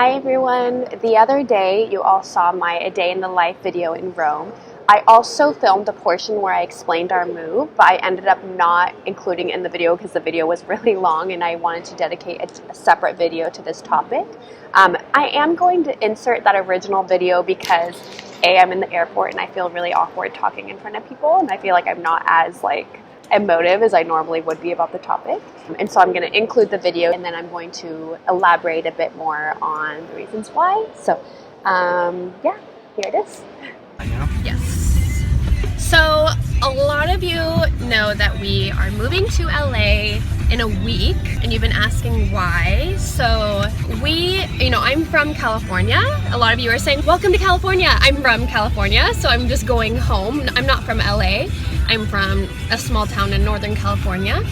Hi everyone. The other day you all saw my A Day in the Life video in Rome. I also filmed a portion where I explained our move, but I ended up not including it in the video because the video was really long and I wanted to dedicate a separate video to this topic. I am going to insert that original video because I'm in the airport and I feel really awkward talking in front of people, and I feel like I'm not as emotive as I normally would be about the topic. And so I'm going to include the video and then I'm going to elaborate a bit more on the reasons why. So yeah, here it is. Yes. So a lot of you know that we are moving to LA in a week and you've been asking why. So I'm from California. A lot of you are saying, welcome to California. I'm from California, so I'm just going home. I'm not from LA. I'm from a small town in Northern California,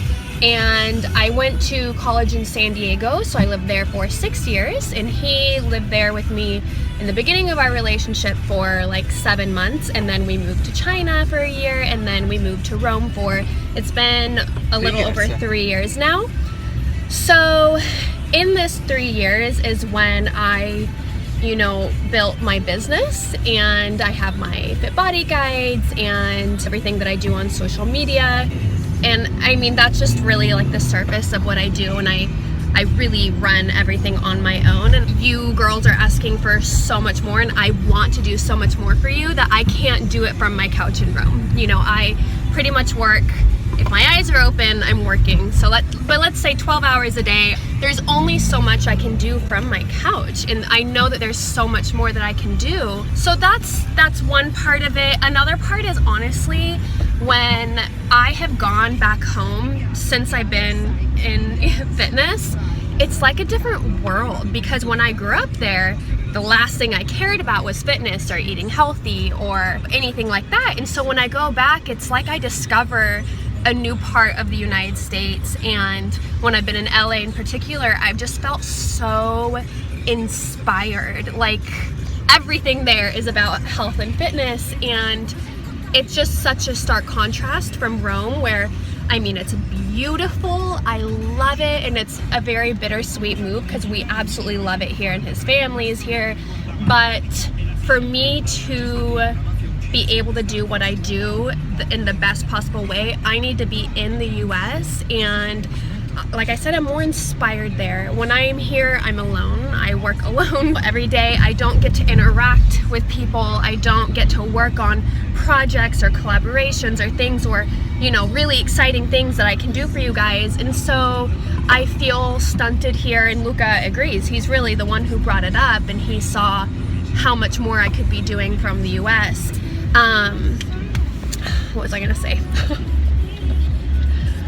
and I went to college in San Diego, so I lived there for 6 years, and he lived there with me in the beginning of our relationship for like 7 months, and then we moved to China for a year, and then we moved to Rome it's been a little over 3 years now. So in this 3 years is when I built my business, and I have my Fit Body guides and everything that I do on social media. And I mean, that's just really like the surface of what I do, and I really run everything on my own. And you girls are asking for so much more, and I want to do so much more for you that I can't do it from my couch in Rome. I pretty much work. If my eyes are open, I'm working. But let's say 12 hours a day. There's only so much I can do from my couch, and I know that there's so much more that I can do. So that's one part of it. Another part is honestly, when I have gone back home since I've been in fitness, it's like a different world, because when I grew up there, the last thing I cared about was fitness or eating healthy or anything like that. And so when I go back, it's like I discover a new part of the United States. And when I've been in LA in particular, I've just felt so inspired. Like, everything there is about health and fitness, and it's just such a stark contrast from Rome, where it's beautiful, I love it, and it's a very bittersweet move because we absolutely love it here and his family is here. But for me to be able to do what I do in the best possible way, I need to be in the US, and like I said, I'm more inspired there. When I'm here, I'm alone. I work alone every day. I don't get to interact with people. I don't get to work on projects or collaborations or things, or really exciting things that I can do for you guys. And so I feel stunted here, and Luca agrees. He's really the one who brought it up, and he saw how much more I could be doing from the US. What was I gonna say?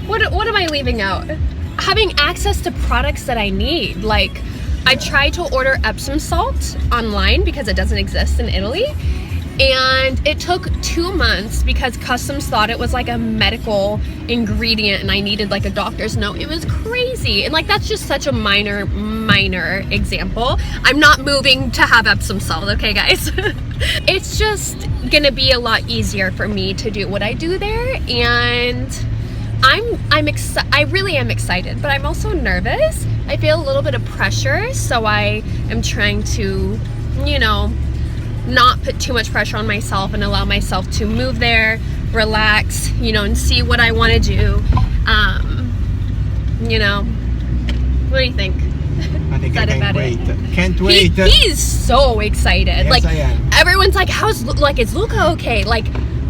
What am I leaving out? Having access to products that I need. Like, I tried to order Epsom salt online because it doesn't exist in Italy, and it took 2 months because customs thought it was like a medical ingredient and I needed like a doctor's note. It was crazy. And that's just such a minor example. I'm not moving to have Epsom salt, okay guys? It's just gonna be a lot easier for me to do what I do there, and I really am excited, but I'm also nervous. I feel a little bit of pressure, so I am trying to, not put too much pressure on myself and allow myself to move there, relax, and see what I want to do. What do you think? I think I can't wait. Can't wait. He's so excited. Yes, I am. Everyone's like, is Luca okay?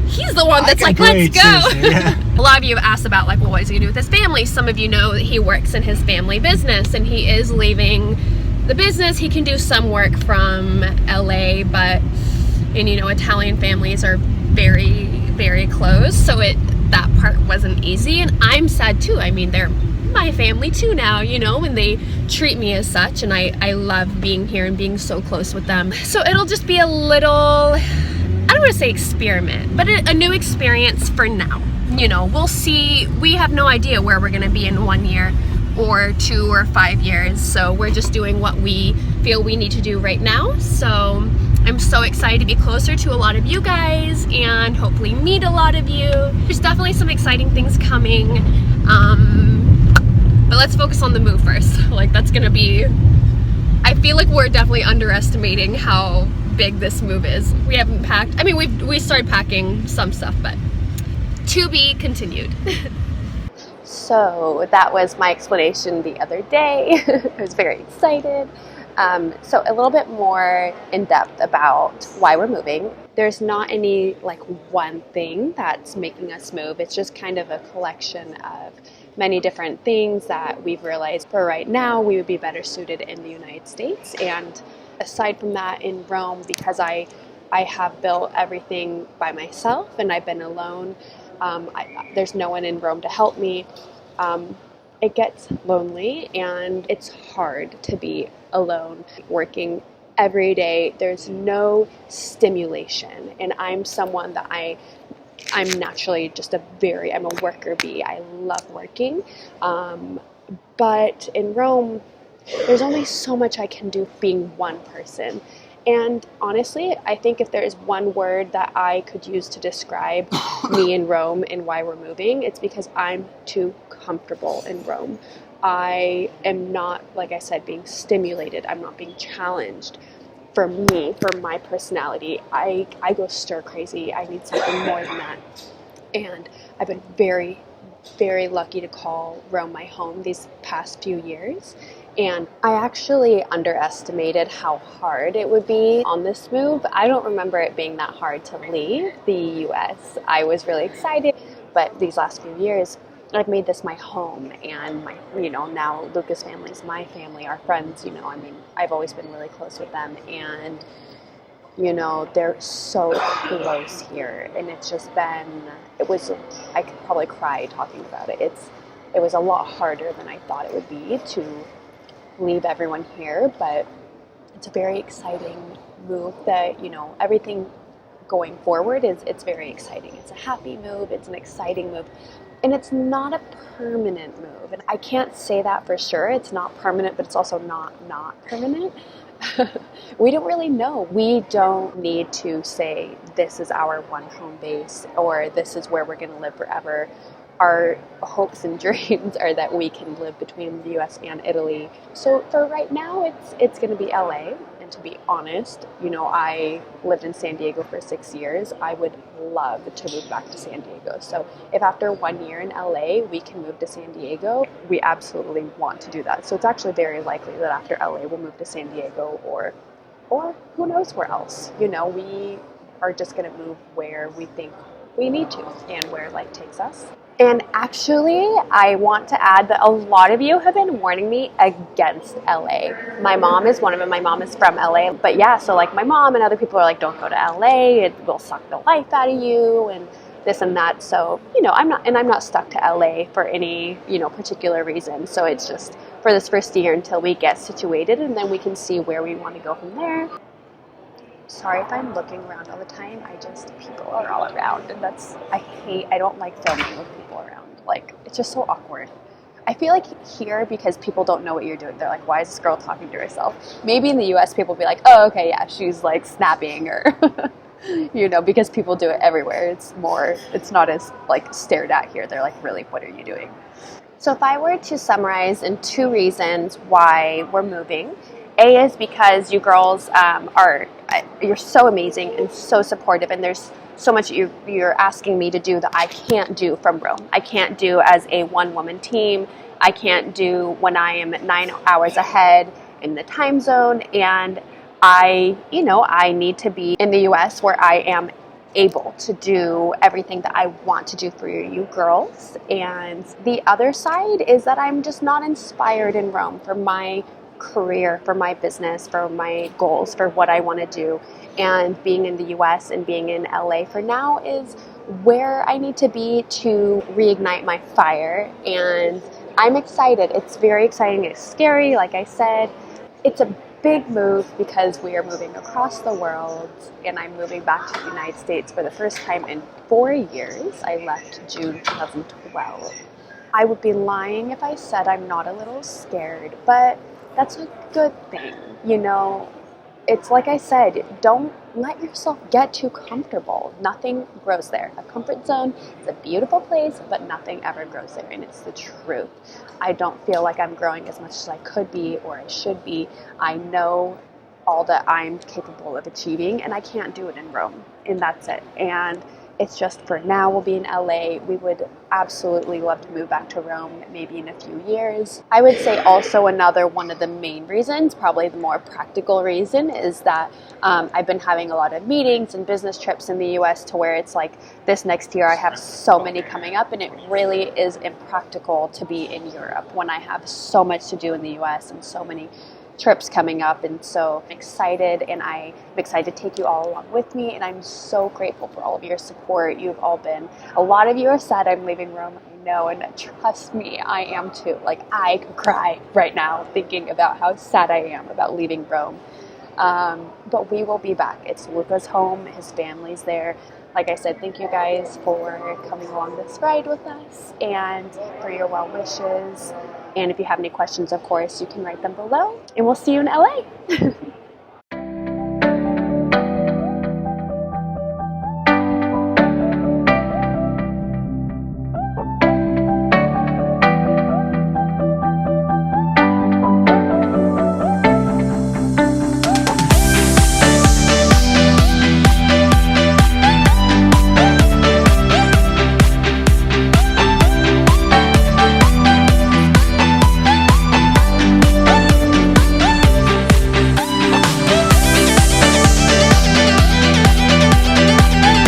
He's the one that's like, let's go. Yeah. A lot of you have asked about what is he gonna do with his family. Some of you know that he works in his family business, and he is leaving the business. He can do some work from LA, but Italian families are very, very close, so that part wasn't easy. And I'm sad too. they're my family too now, and they treat me as such, and I love being here and being so close with them. So it'll just be a little, I don't want to say experiment, but a new experience for now. We'll see. We have no idea where we're going to be in 1 year or 2 or 5 years. So we're just doing what we feel we need to do right now. So I'm so excited to be closer to a lot of you guys and hopefully meet a lot of you. There's definitely some exciting things coming. But let's focus on the move first. That's going to be, I feel like we're definitely underestimating how big this move is. We haven't packed, I mean, we started packing some stuff, but to be continued. So that was my explanation the other day. I was very excited. So a little bit more in depth about why we're moving. There's not any like one thing that's making us move. It's just kind of a collection of many different things that we've realized for right now we would be better suited in the United States. And aside from that, in Rome, because I have built everything by myself and I've been alone, there's no one in Rome to help me. It gets lonely and it's hard to be alone working every day. There's no stimulation, and I'm someone that I'm naturally just I'm a worker bee. I love working, but in Rome there's only so much I can do being one person. And honestly, I think if there's one word that I could use to describe me in Rome and why we're moving, it's because I'm too comfortable in Rome. I am not, like I said, being stimulated. I'm not being challenged. For me, for my personality, I go stir crazy. I need something more than that. And I've been very, very lucky to call Rome my home these past few years. And I actually underestimated how hard it would be on this move. I don't remember it being that hard to leave the US. I was really excited, but these last few years, I've made this my home, and now Luca's family is my family, our friends, I've always been really close with them, and they're so close here, and it's just been, I could probably cry talking about it. It was a lot harder than I thought it would be to leave everyone here, but it's a very exciting move that, everything going forward it's very exciting. It's a happy move, it's an exciting move, and it's not a permanent move. And I can't say that for sure. It's not permanent, but it's also not permanent. We don't really know. We don't need to say this is our one home base or this is where we're going to live forever. Our hopes and dreams are that we can live between the US and Italy. So for right now, it's going to be LA. And to be honest, I lived in San Diego for 6 years. I would love to move back to San Diego. So if after 1 year in LA, we can move to San Diego, we absolutely want to do that. So it's actually very likely that after LA, we'll move to San Diego or who knows where else. We are just going to move where we think we need to and where life takes us. And actually, I want to add that a lot of you have been warning me against LA. My mom is one of them. My mom is from LA. But yeah, so like my mom and other people are like, don't go to LA. It will suck the life out of you and this and that. So, I'm not stuck to LA for any, particular reason. So it's just for this first year until we get situated, and then we can see where we want to go from there. Sorry if I'm looking around all the time. People are all around, and I don't like filming with people around. Like, it's just so awkward. I feel like here, because people don't know what you're doing, they're like, why is this girl talking to herself? Maybe in the US, people will be like, oh, okay, yeah, she's like snapping or, because people do it everywhere. It's not as like stared at here. They're like, really, what are you doing? So if I were to summarize in 2 reasons why we're moving, A is because you girls you're so amazing and so supportive, and there's so much you're asking me to do that I can't do from Rome. I can't do as a one-woman team. I can't do when I am 9 hours ahead in the time zone, and I need to be in the US where I am able to do everything that I want to do for you girls. And the other side is that I'm just not inspired in Rome for my career, for my business, for my goals, for what I want to do. And being in the US and being in LA for now is where I need to be to reignite my fire. And I'm excited. It's very exciting. It's scary, like I said. It's a big move because we are moving across the world, and I'm moving back to the United States for the first time in 4 years. I left June 2012. I would be lying if I said I'm not a little scared, but that's a good thing. it's like I said, don't let yourself get too comfortable. Nothing grows there. A comfort zone is a beautiful place, but nothing ever grows there, and it's the truth. I don't feel like I'm growing as much as I could be or I should be. I know all that I'm capable of achieving, and I can't do it in Rome, and that's it. And it's just for now, we'll be in LA. We would absolutely love to move back to Rome maybe in a few years. I would say also another one of the main reasons, probably the more practical reason, is that I've been having a lot of meetings and business trips in the US to where it's like this next year I have so many coming up, and it really is impractical to be in Europe when I have so much to do in the US and so many trips coming up. And so I'm excited, and I'm excited to take you all along with me, and I'm so grateful for all of your support. You've all been, a lot of you are sad I'm leaving Rome, I know, and trust me, I am too. Like, I could cry right now thinking about how sad I am about leaving Rome. But we will be back. It's Luca's home, his family's there. Like I said, thank you guys for coming along this ride with us and for your well wishes. And if you have any questions, of course, you can write them below. And we'll see you in LA.